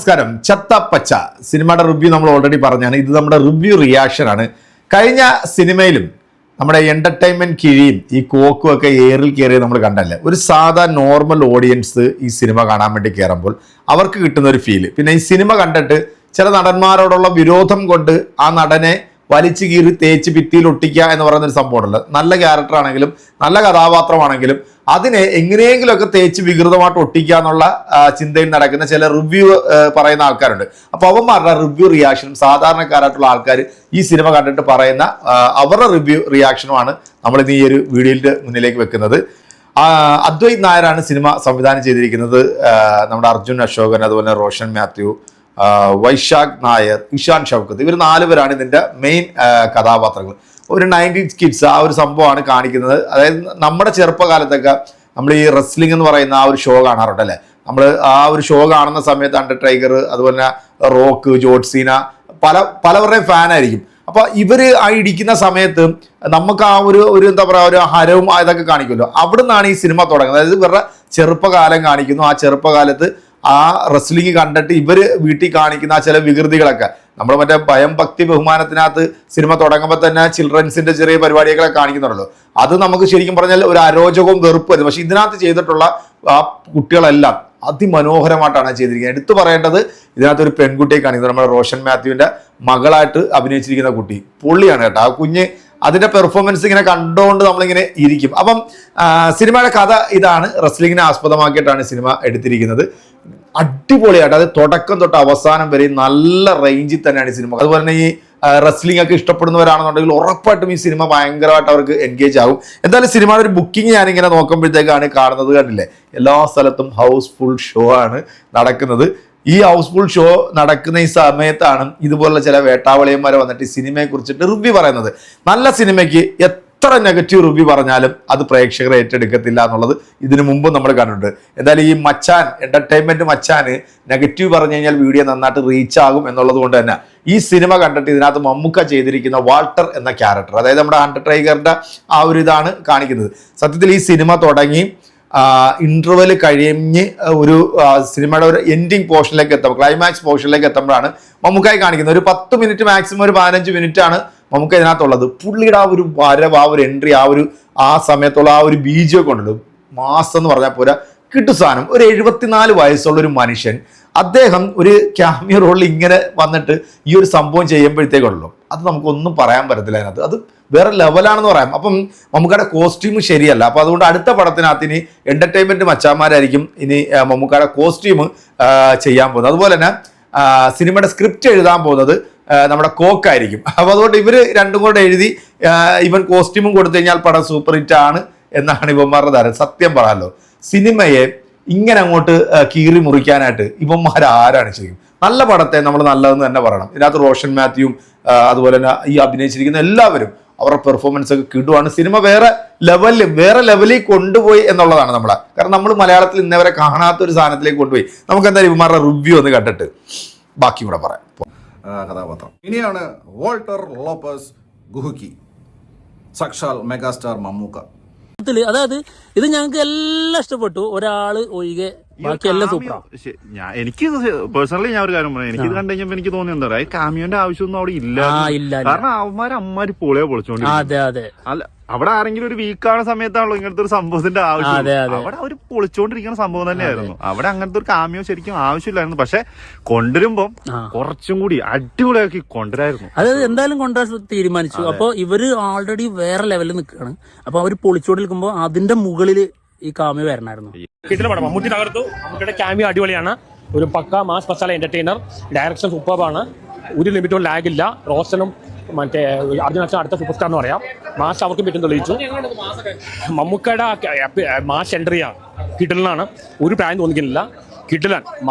നമസ്കാരം. ചത്തപ്പച്ച സിനിമയുടെ റിവ്യൂ നമ്മൾ ഓൾറെഡി പറഞ്ഞാണ്. ഇത് നമ്മുടെ റിവ്യൂ റിയാക്ഷൻ ആണ്. കഴിഞ്ഞ സിനിമയിലും നമ്മുടെ എന്റർടൈൻമെന്റ് കിഴിയും ഈ കോക്കും ഒക്കെ ഏറിൽ കയറി നമ്മൾ കണ്ടല്ലേ. ഒരു സാധാ നോർമൽ ഓഡിയൻസ് ഈ സിനിമ കാണാൻ വേണ്ടി കയറുമ്പോൾ അവർക്ക് കിട്ടുന്ന ഒരു ഫീല്, പിന്നെ ഈ സിനിമ കണ്ടിട്ട് ചില നടന്മാരോടുള്ള വിരോധം കൊണ്ട് ആ നടനെ വലിച്ചു കീറി തേച്ച് ഭിത്തിയിൽ ഒട്ടിക്കുക എന്ന് പറയുന്നൊരു സംഭവമുണ്ടല്ലോ. നല്ല ക്യാരക്ടർ ആണെങ്കിലും നല്ല കഥാപാത്രമാണെങ്കിലും അതിനെ എങ്ങനെയെങ്കിലുമൊക്കെ തേച്ച് വികൃതമായിട്ട് ഒട്ടിക്കുക എന്നുള്ള ചിന്തയിൽ നടക്കുന്ന ചില റിവ്യൂ പറയുന്ന ആൾക്കാരുണ്ട്. അപ്പോൾ അവന്മാരുടെ റിവ്യൂ റിയാക്ഷനും സാധാരണക്കാരായിട്ടുള്ള ആൾക്കാർ ഈ സിനിമ കണ്ടിട്ട് പറയുന്ന അവരുടെ റിവ്യൂ റിയാക്ഷനുമാണ് നമ്മളിന്ന് ഈ ഒരു വീഡിയോയുടെ മുന്നിലേക്ക് വെക്കുന്നത്. അദ്വൈത് നായരാണ് സിനിമ സംവിധാനം ചെയ്തിരിക്കുന്നത്. നമ്മുടെ അർജുൻ അശോകൻ, അതുപോലെ റോഷൻ മാത്യു, വൈശാഖ് നായർ, ഇഷാൻ ഷൗക്കത്ത്, ഇവർ 4 പേരാണ് ഇതിൻ്റെ മെയിൻ കഥാപാത്രങ്ങൾ. ഒരു 90s കിഡ്സ് ആ ഒരു സംഭവമാണ് കാണിക്കുന്നത്. അതായത് നമ്മുടെ ചെറുപ്പകാലത്തൊക്കെ നമ്മൾ ഈ റെസ്ലിംഗ് എന്ന് പറയുന്ന ആ ഒരു ഷോ കാണാറുണ്ട് അല്ലേ. നമ്മൾ ആ ഒരു ഷോ കാണുന്ന സമയത്ത് അണ്ടർടേക്കർ, അതുപോലെ റോക്ക്, ജോഡ്സീന, പലവരുടെയും ഫാനായിരിക്കും. അപ്പോൾ ഇവർ ആ ഇടിക്കുന്ന സമയത്ത് നമുക്ക് ആ ഒരു എന്താ പറയുക, ഒരു ഹരവും ഇതൊക്കെ കാണിക്കുമല്ലോ. അവിടെ നിന്നാണ് ഈ സിനിമ തുടങ്ങുന്നത്. അതായത് ഇവരുടെ ചെറുപ്പകാലം കാണിക്കുന്നു. ആ ചെറുപ്പകാലത്ത് ആ റെസ്ലിംഗ് കണ്ടിട്ട് ഇവർ വീട്ടിൽ കാണിക്കുന്ന ആ ചില വികൃതികളൊക്കെ നമ്മൾ മറ്റേ ഭയം ഭക്തി ബഹുമാനത്തിനകത്ത് സിനിമ തുടങ്ങുമ്പോൾ തന്നെ ചിൽഡ്രൻസിന്റെ ചെറിയ പരിപാടികളെ കാണിക്കുന്നുണ്ടല്ലോ. അത് നമുക്ക് ശരിക്കും പറഞ്ഞാൽ ഒരു അരോചകവും വെറുപ്പായിരുന്നു. പക്ഷെ ഇതിനകത്ത് ചെയ്തിട്ടുള്ള ആ കുട്ടികളെല്ലാം അതിമനോഹരമായിട്ടാണ് ചെയ്തിരിക്കുന്നത്. എടുത്തു പറയേണ്ടത് ഇതിനകത്ത് ഒരു പെൺകുട്ടിയെ കാണിക്കുന്നത്, നമ്മുടെ റോഷൻ മാത്യുവിന്റെ മകളായിട്ട് അഭിനയിച്ചിരിക്കുന്ന കുട്ടി പൊള്ളിയാണ് കേട്ടോ. ആ കുഞ്ഞ് അതിന്റെ പെർഫോമൻസ് ഇങ്ങനെ കണ്ടുകൊണ്ട് നമ്മളിങ്ങനെ ഇരിക്കും. അപ്പം സിനിമയുടെ കഥ ഇതാണ്. റെസ്ലിങ്ങിനെ ആസ്പദമാക്കിയിട്ടാണ് സിനിമ എടുത്തിരിക്കുന്നത്. അടിപൊളിയായിട്ട്, അത് തുടക്കം തൊട്ട് അവസാനം വരെ നല്ല റേഞ്ചിൽ തന്നെയാണ് ഈ സിനിമ. അതുപോലെ തന്നെ ഈ റെസ്ലിംഗ് ഒക്കെ ഇഷ്ടപ്പെടുന്നവരാണെന്നുണ്ടെങ്കിൽ ഉറപ്പായിട്ടും ഈ സിനിമ ഭയങ്കരമായിട്ട് അവർക്ക് എൻഗേജ് ആകും. എന്തായാലും സിനിമയുടെ ഒരു ബുക്കിംഗ് ഞാനിങ്ങനെ നോക്കുമ്പോഴത്തേക്കാണ് കാണുന്നത്, കണ്ടില്ലേ, എല്ലാ സ്ഥലത്തും ഹൗസ്ഫുൾ ഷോ ആണ് നടക്കുന്നത്. ഈ ഹൗസ്ഫുൾ ഷോ നടക്കുന്ന ഈ സമയത്താണ് ഇതുപോലുള്ള ചില വേട്ടാവളിയന്മാരെ വന്നിട്ട് ഈ സിനിമയെ കുറിച്ചിട്ട് റിവ്യൂ പറയുന്നത്. നല്ല സിനിമയ്ക്ക് എത്ര നെഗറ്റീവ് റിവ്യൂ പറഞ്ഞാലും അത് പ്രേക്ഷകരെ ഏറ്റെടുക്കത്തില്ല എന്നുള്ളത് ഇതിനു മുമ്പ് നമ്മൾ കണ്ടിട്ടുണ്ട്. എന്തായാലും ഈ മച്ചാൻ, എന്റർടൈൻമെന്റ് മച്ചാന് നെഗറ്റീവ് പറഞ്ഞു കഴിഞ്ഞാൽ വീഡിയോ നന്നായിട്ട് റീച്ച് ആകും എന്നുള്ളത് കൊണ്ട് തന്നെ ഈ സിനിമ കണ്ടിട്ട് ഇതിനകത്ത് മമ്മൂക്ക ചെയ്തിരിക്കുന്ന വാൾട്ടർ എന്ന ക്യാരക്ടർ, അതായത് നമ്മുടെ അണ്ടർടേക്കറിന്റെ ആ ഒരു ഇതാണ് കാണിക്കുന്നത്. സത്യത്തിൽ ഈ സിനിമ തുടങ്ങി ഇന്റർവെൽ കഴിഞ്ഞ് ഒരു സിനിമയുടെ ഒരു എൻഡിങ് പോർഷനിലേക്ക് എത്തുമ്പോൾ, ക്ലൈമാക്സ് പോർഷനിലേക്ക് എത്തുമ്പോഴാണ് മമ്മൂക്കായി കാണിക്കുന്നത്. ഒരു 10 മിനിറ്റ് മാക്സിമം ഒരു 15 മിനിറ്റ് ആണ് നമുക്ക് ഇതിനകത്തുള്ളത്. പുള്ളിയുടെ ആ ഒരു വരവ്, ആ ഒരു എൻട്രി, ആ സമയത്തുള്ള ആ ഒരു ബീജമൊക്കെ ഉണ്ടല്ലോ, മാസം എന്ന് പറഞ്ഞാൽ പോരാ, കിട്ടു സാധനം. ഒരു 74 വയസ്സുള്ള ഒരു മനുഷ്യൻ, അദ്ദേഹം ഒരു ക്യാമിയോ റോളിൽ ഇങ്ങനെ വന്നിട്ട് ഈ ഒരു സംഭവം ചെയ്യുമ്പോഴത്തേക്കുള്ളൂ, അത് നമുക്കൊന്നും പറയാൻ പറ്റത്തില്ല അതിനകത്ത്. അത് വേറെ ലെവലാണെന്ന് പറയാം. അപ്പം മമ്മൂക്കയുടെ കോസ്റ്റ്യൂം ശരിയല്ല. അപ്പം അതുകൊണ്ട് അടുത്ത പടത്തിനകത്ത് ഇനി എന്റർടൈൻമെന്റ് മച്ചാന്മാരായിരിക്കും ഇനി മമ്മൂക്കയുടെ കോസ്റ്റ്യൂം ചെയ്യാൻ പോകുന്നത്. അതുപോലെ തന്നെ സിനിമയുടെ സ്ക്രിപ്റ്റ് എഴുതാൻ പോകുന്നത് നമ്മുടെ കോക്കായിരിക്കും. അപ്പോൾ അതുകൊണ്ട് ഇവർ രണ്ടും കൂടെ എഴുതി ഇവൻ കോസ്റ്റ്യൂമും കൊടുത്തു കഴിഞ്ഞാൽ പടം സൂപ്പർ ഹിറ്റ് ആണ് എന്നാണ് ഇവന്മാരുടെ ധാരണ. സത്യം പറയാമല്ലോ, സിനിമയെ ഇങ്ങനെ അങ്ങോട്ട് കീറി മുറിക്കാനായിട്ട് ഇവന്മാർ ആരാണ് ചെയ്യും? നല്ല പടത്തെ നമ്മൾ നല്ലതെന്ന് തന്നെ പറയണം. ഇതിനകത്ത് റോഷൻ മാത്യുവും അതുപോലെ തന്നെ ഈ അഭിനയിച്ചിരിക്കുന്ന എല്ലാവരും അവരുടെ പെർഫോമൻസ് ഒക്കെ കിട്ടുവാണ്. സിനിമ വേറെ ലെവലിൽ കൊണ്ടുപോയി എന്നുള്ളതാണ് നമ്മളെ. കാരണം നമ്മൾ മലയാളത്തിൽ ഇന്നവരെ കാണാത്ത ഒരു സാധനത്തിലേക്ക് കൊണ്ടുപോയി. നമുക്ക് എന്തായാലും ഇവന്മാരുടെ റിവ്യൂ ഒന്ന് കണ്ടിട്ട് ബാക്കി കൂടെ പറയാം. കഥാപാത്രം ഇനിയാണ് വാൾട്ടർ ലോപ്പസ് ഗുഹുക്കി, സാക്ഷാൽ മെഗാസ്റ്റാർ മമ്മൂക്ക. അതായത് ഇത് ഞങ്ങൾക്ക് എല്ലാം ഇഷ്ടപ്പെട്ടു, ഒരാള് ഒഴികെ ബാക്കി എല്ലാം സൂപ്പറാ. എനിക്ക് പേഴ്സണലി ഞാൻ ഒരു കാര്യം പറയാം, എനിക്ക് ഇത് കണ്ടു കഴിഞ്ഞപ്പോ എനിക്ക് തോന്നി എന്താ പറയാ, കാമിയോന്റെ ആവശ്യമൊന്നും അവിടെ ഇല്ല. കാരണം അവന്മാര് പൊളിച്ചോണ്ട്. അതെ അതെ, അല്ല അവിടെ ആരെങ്കിലും ഒരു വീക്കാണ് സമയത്താണല്ലോ ഇങ്ങനത്തെ ഒരു സംഭവത്തിന്റെ ആവശ്യം. അവിടെ അവര് പൊളിച്ചോണ്ടിരിക്കുന്ന സംഭവം തന്നെയായിരുന്നു. അവിടെ അങ്ങനത്തെ ഒരു കാമിയോ ശരിക്കും ആവശ്യമില്ലായിരുന്നു. പക്ഷെ കൊണ്ടുവരുമ്പോ കുറച്ചും കൂടി അടിപൊളിയാക്കി കൊണ്ടുവരായിരുന്നു. അതായത് എന്തായാലും കൊണ്ടുവരാൻ തീരുമാനിച്ചു. അപ്പൊ ഇവര് ഓൾറെഡി വേറെ ലെവലിൽ നിൽക്കുകയാണ്. അപ്പൊ അവര് പൊളിച്ചോണ്ടിരിക്കുമ്പോ അതിന്റെ മുകളില് ഈ കാമിയോ വരണമായിരുന്നു. കിട്ടുന്ന പടം മമ്മൂട്ടി തകർത്തു. മമ്മൂട്ടിയുടെ കാമിയോ അടിപൊളിയാണ്. ഒരു പക്ക മാസ് മസാല എന്റർടൈനർ. ഡയറക്ഷൻ സൂപ്പർബാണ്. ഒരു ലിമിറ്റും ലാഗില്ല. റോഷനും മറ്റേ അർജുനച്ഛൻ അടുത്ത സൂപ്പർ സ്റ്റാർ എന്ന് പറയാം. മാസ് അവർക്കും പറ്റും തെളിയിച്ചു. മമ്മൂക്കയുടെ മാസ് എൻട്രിയാണ് കിട്ടലാണ്. ഒരു പ്രായം തോന്നിക്കുന്നില്ല. കിട്ടലാൻ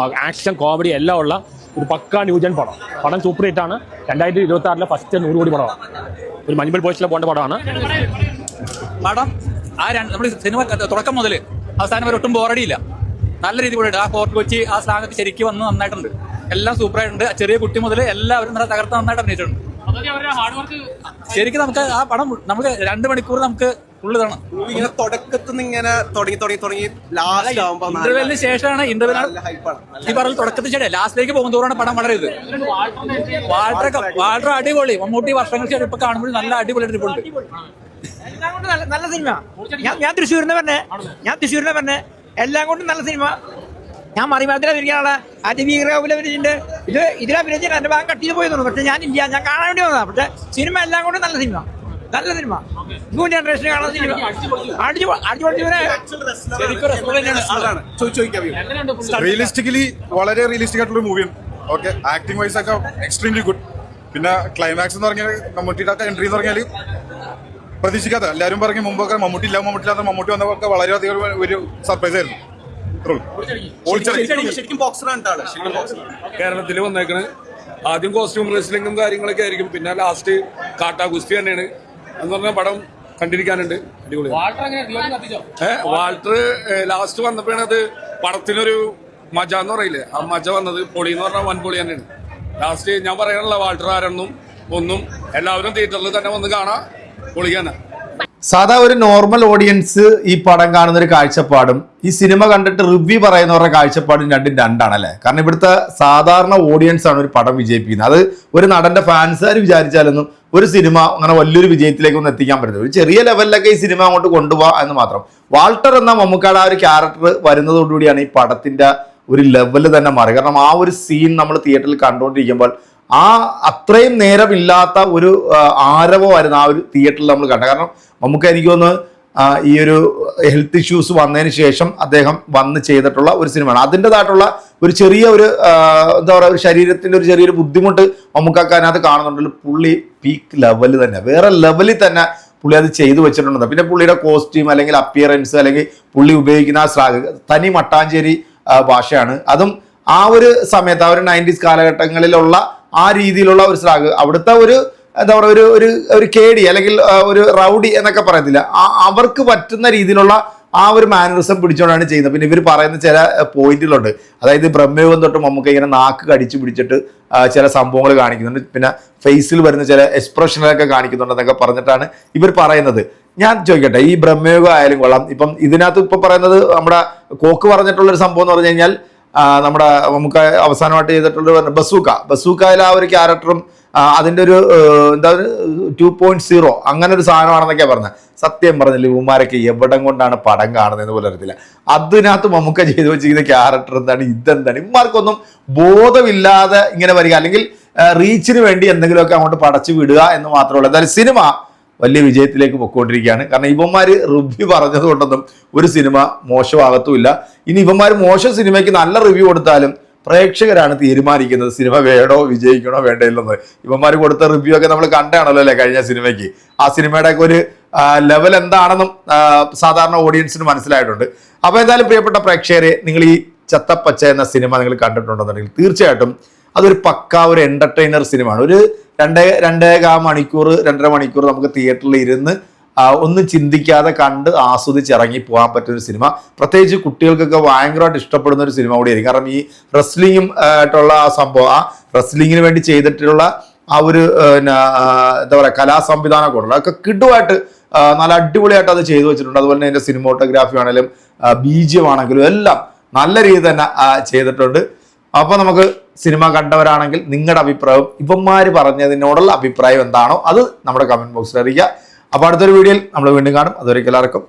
ആക്ഷൻ കോമഡി എല്ലാം ഉള്ള ഒരു പക്ക ന്യൂജൻ പടം സൂപ്പർ ഹിറ്റാണ്. 2026 ഫസ്റ്റ് 100 കോടി പടമാണ്. ഒരു മഞ്ഞുമൽ ബോയ്സിലെ പോകേണ്ട പടമാണ് പടം. നമ്മൾ സിനിമ തുടക്കം മുതൽ അവസാനം വരെ ഒട്ടും ബോറടിയില്ല. നല്ല രീതിയിൽ ആ ഫോർട്ട് കൊച്ചി ആ സ്ലാങ്ങൊക്കെ ശരിക്കും വന്ന് നന്നായിട്ടുണ്ട്. എല്ലാം സൂപ്പറായിട്ടുണ്ട്. ചെറിയ കുട്ടി മുതൽ എല്ലാവരും നല്ല തകർത്ത് നന്നായിട്ട് അഭിനയിച്ചിട്ടുണ്ട്. ശരിക്കും നമുക്ക് ആ പടം നമുക്ക് 2 മണിക്കൂർ നമുക്ക് ഫുള്ള് ഇതാണ്. ഇങ്ങനെ തുടക്കത്തിൽ നിന്ന് ഇങ്ങനെ തുടങ്ങി ലാസ്റ്റ് ആവുമ്പോ ഇന്റർവെല്ലിന് ശേഷമാണ് ഈ പറഞ്ഞ തുടക്കത്തിൽ ശരി ലാസ്റ്റിലേക്ക് പോകുന്നതോറാണ് പടം വളരെ ഇത്. വാൾട്ടർ അടിപൊളി. മമ്മൂട്ടി വർഷങ്ങൾക്ക് ശേഷം ഇപ്പൊ കാണുമ്പോൾ നല്ല അടിപൊളി ട്രിപ്പുണ്ട്. എല്ലാം കൊണ്ട് നല്ല സിനിമ. ഞാൻ തൃശ്ശൂരിനെ പറഞ്ഞേ എല്ലാം കൊണ്ടും നല്ല സിനിമ. ഞാൻ മറിമാത്തിലിരിക്കാനുള്ള അതിഭീകരവിലുണ്ട്. ഇതിലെ അഭിനയിച്ചാൽ എന്റെ ഭാഗം കട്ട് ചെയ്ത് പോയി തോന്നുന്നു. പക്ഷെ ഞാനില്ല, ഞാൻ കാണാൻ വേണ്ടി വന്നതാണ്. പക്ഷെ സിനിമ എല്ലാം കൊണ്ടും നല്ല സിനിമ. ന്യൂ ജനറേഷൻ കാണുന്ന സിനിമ. റിയലിസ്റ്റിക്കലി വളരെ റിയലിസ്റ്റിക് ആയിട്ടുള്ള മൂവിയാണ്. ഓക്കെ, ആക്ടിംഗ് വൈസ് ഒക്കെ എക്സ്ട്രീംലി ഗുഡ്. പിന്നെ ക്ലൈമാക്സ് എന്ന് പറഞ്ഞാൽ മമ്മൂട്ടിയുടെ എൻട്രി എന്ന് പറഞ്ഞാൽ പ്രതീക്ഷിക്കാത്ത, എല്ലാവരും പറഞ്ഞ മുമ്പൊക്കെ മമ്മൂട്ടി മമ്മൂട്ടി വന്നപ്പോൾ വളരെയധികം ഒരു സർപ്രൈസ് ആയിരുന്നു. കേരളത്തിൽ വന്നേക്കണ് ആദ്യം കോസ്റ്റ്യൂം റെസ്ലിംഗും കാര്യങ്ങളൊക്കെ ആയിരിക്കും, പിന്നെ ലാസ്റ്റ് കാട്ടാ ഗുസ്തി തന്നെയാണ് എന്ന് പറഞ്ഞ പടം കണ്ടിരിക്കാനുണ്ട്. അടിപൊളി. വാൾട്ടർ ലാസ്റ്റ് വന്നപ്പോഴാണ് അത് പടത്തിനൊരു മജ എന്ന് പറയില്ലേ, ആ മജ വന്നത്. പൊളി എന്ന് പറഞ്ഞാൽ വൻ പൊളി തന്നെയാണ്. ലാസ്റ്റ് ഞാൻ പറയാനുള്ള വാൾട്ടർ ആരെന്നും ഒന്നും എല്ലാവരും തിയേറ്ററിൽ തന്നെ വന്ന് കാണാൻ പൊളിക്കാനാ. സാധാ ഒരു നോർമൽ ഓഡിയൻസ് ഈ പടം കാണുന്ന ഒരു കാഴ്ചപ്പാടും ഈ സിനിമ കണ്ടിട്ട് റിവ്യൂ പറയുന്നവരുടെ കാഴ്ചപ്പാടും രണ്ടാണല്ലേ. കാരണം ഇവിടുത്തെ സാധാരണ ഓഡിയൻസ് ആണ് ഒരു പടം വിജയിപ്പിക്കുന്നത്. അത് ഒരു നടന്റെ ഫാൻസുകാർ വിചാരിച്ചാലൊന്നും ഒരു സിനിമ അങ്ങനെ വലിയൊരു വിജയത്തിലേക്കൊന്നും എത്തിക്കാൻ പറ്റുന്നത്. ഒരു ചെറിയ ലെവലിലൊക്കെ ഈ സിനിമ അങ്ങോട്ട് കൊണ്ടുപോകാം എന്ന് മാത്രം. വാൾട്ടർ എന്ന മമ്മൂക്കയുടെ ആ ഒരു ക്യാരക്ടർ വരുന്നതോടുകൂടിയാണ് ഈ പടത്തിന്റെ ഒരു ലെവല് തന്നെ മാറി. കാരണം ആ ഒരു സീൻ നമ്മൾ തിയേറ്ററിൽ കണ്ടുകൊണ്ടിരിക്കുമ്പോൾ ആ അത്രയും നേരമില്ലാത്ത ഒരു ആരവമായിരുന്നു ആ ഒരു തിയേറ്ററിൽ നമ്മൾ കണ്ടത്. കാരണം നമുക്ക് എനിക്ക് തോന്നുന്നു ഈ ഒരു ഹെൽത്ത് ഇഷ്യൂസ് വന്നതിന് ശേഷം അദ്ദേഹം വന്ന് ചെയ്തിട്ടുള്ള ഒരു സിനിമയാണ്. അതിൻ്റെതായിട്ടുള്ള ഒരു ചെറിയ ഒരു എന്താ പറയുക, ഒരു ശരീരത്തിൻ്റെ ഒരു ചെറിയൊരു ബുദ്ധിമുട്ട് നമുക്കൊക്കെ അതിനകത്ത് കാണുന്നുണ്ടല്ലോ. പുള്ളി പീക്ക് ലെവല് തന്നെ, വേറെ ലെവലിൽ തന്നെ പുള്ളി അത് ചെയ്തു വെച്ചിട്ടുണ്ട്. പിന്നെ പുള്ളിയുടെ കോസ്റ്റ്യൂം അല്ലെങ്കിൽ അപ്പിയറൻസ് അല്ലെങ്കിൽ പുള്ളി ഉപയോഗിക്കുന്ന ആ തനി മട്ടാഞ്ചേരി ഭാഷയാണ്. അതും ആ ഒരു സമയത്ത് ആ ഒരു 90s കാലഘട്ടങ്ങളിലുള്ള ആ രീതിയിലുള്ള ഒരു സ്ലാഗ്, അവിടുത്തെ ഒരു എന്താ പറയുക, ഒരു കേടി അല്ലെങ്കിൽ ഒരു റൗഡി എന്നൊക്കെ പറയത്തില്ല, അവർക്ക് പറ്റുന്ന രീതിയിലുള്ള ആ ഒരു മാനറിസം പിടിച്ചുകൊണ്ടാണ് ചെയ്യുന്നത്. പിന്നെ ഇവർ പറയുന്ന ചില പോയിന്റുകളുണ്ട്. അതായത് ബ്രഹ്മയുഗം തൊട്ട് നമുക്ക് ഇങ്ങനെ നാക്ക് കടിച്ചു പിടിച്ചിട്ട് ചില സംഭവങ്ങൾ കാണിക്കുന്നുണ്ട്. പിന്നെ ഫേസിൽ വരുന്ന ചില എക്സ്പ്രഷനൊക്കെ കാണിക്കുന്നുണ്ടെന്നൊക്കെ പറഞ്ഞിട്ടാണ് ഇവർ പറയുന്നത്. ഞാൻ ചോദിക്കട്ടെ, ഈ ബ്രഹ്മയുഗം ആയാലും കൊള്ളാം, ഇപ്പം ഇതിനകത്ത് ഇപ്പം പറയുന്നത് നമ്മുടെ കോക്ക് പറഞ്ഞിട്ടുള്ളൊരു സംഭവം എന്ന് പറഞ്ഞു കഴിഞ്ഞാൽ നമ്മുടെ നമുക്ക് അവസാനമായിട്ട് ചെയ്തിട്ടുള്ള ബസൂക്കയിൽ ആ ഒരു ക്യാരക്ടറും അതിൻ്റെ ഒരു എന്താ 2.0 അങ്ങനെ ഒരു സാധനമാണെന്നൊക്കെയാണ് പറഞ്ഞത്. സത്യം പറഞ്ഞില്ല, ഇവന്മാരൊക്കെ എവിടം കൊണ്ടാണ് പടം കാണുന്നതെന്ന് പോലും അറിയത്തില്ല. അതിനകത്ത് നമുക്ക് ചെയ്തു വെച്ചിരിക്കുന്ന ക്യാരക്ടർ എന്താണ്, ഇതെന്താണ്, ഇവന്മാർക്കൊന്നും ബോധമില്ലാതെ ഇങ്ങനെ വരിക അല്ലെങ്കിൽ റീച്ചിന് വേണ്ടി എന്തെങ്കിലുമൊക്കെ അങ്ങോട്ട് പടച്ചു വിടുക എന്ന് മാത്രമേ ഉള്ളൂ. എന്തായാലും സിനിമ വലിയ വിജയത്തിലേക്ക് പൊയ്ക്കൊണ്ടിരിക്കുകയാണ്. കാരണം ഇവന്മാർ റിവ്യൂ പറഞ്ഞത് കൊണ്ടൊന്നും ഒരു സിനിമ മോശമാകത്തുമില്ല. ഇനി ഇവന്മാർ മോശം സിനിമയ്ക്ക് നല്ല റിവ്യൂ കൊടുത്താലും പ്രേക്ഷകരാണ് തീരുമാനിക്കുന്നത് സിനിമ വേണോ വിജയിക്കണോ വേണ്ടയില്ലെന്ന്. ഇവന്മാർ കൊടുത്ത റിവ്യൂ ഒക്കെ നമ്മൾ കണ്ടാണല്ലോ അല്ലേ കഴിഞ്ഞ സിനിമയ്ക്ക്. ആ സിനിമയുടെ ഒക്കെ ഒരു ലെവൽ എന്താണെന്നും സാധാരണ ഓഡിയൻസിന് മനസ്സിലായിട്ടുണ്ട്. അപ്പോൾ എന്തായാലും പ്രിയപ്പെട്ട പ്രേക്ഷകരെ, നിങ്ങൾ ഈ ചത്തപ്പച്ച എന്ന സിനിമ നിങ്ങൾ കണ്ടിട്ടുണ്ടെന്നുണ്ടെങ്കിൽ തീർച്ചയായിട്ടും അതൊരു പക്ക ഒരു എന്റർടൈനർ സിനിമയാണ്. ഒരു 2.5 മണിക്കൂർ നമുക്ക് തിയേറ്ററിൽ ഇരുന്ന് ഒന്നും ചിന്തിക്കാതെ കണ്ട് ആസ്വദിച്ചിറങ്ങി പോകാൻ പറ്റുന്ന ഒരു സിനിമ. പ്രത്യേകിച്ച് കുട്ടികൾക്കൊക്കെ ഭയങ്കരമായിട്ട് ഇഷ്ടപ്പെടുന്ന ഒരു സിനിമ കൂടിയായിരിക്കും. കാരണം ഈ റെസ്ലിംഗും ആയിട്ടുള്ള ആ സംഭവം, ആ റെസ്ലിങ്ങിന് വേണ്ടി ചെയ്തിട്ടുള്ള ആ ഒരു എന്താ പറയുക കലാ സംവിധാനമൊക്കെ ഉണ്ടല്ലോ, അതൊക്കെ കിടുവായിട്ട് നല്ല അടിപൊളിയായിട്ട് അത് ചെയ്തു വെച്ചിട്ടുണ്ട്. അതുപോലെ തന്നെ അതിൻ്റെ സിനിമോട്ടോഗ്രാഫി ആണെങ്കിലും BGM ആണെങ്കിലും എല്ലാം നല്ല രീതിയിൽ തന്നെ ചെയ്തിട്ടുണ്ട്. അപ്പോൾ നമുക്ക് സിനിമ കണ്ടവരാണെങ്കിൽ നിങ്ങളുടെ അഭിപ്രായം, ഇവന്മാർ പറഞ്ഞതിനോടുള്ള അഭിപ്രായം എന്താണോ അത് നമ്മുടെ കമൻറ്റ് ബോക്സിൽ അറിയിക്കുക. അപ്പോൾ അടുത്തൊരു വീഡിയോയിൽ നമ്മൾ വീണ്ടും കാണും. അതുവരെയ്ക്കും എല്ലാവർക്കും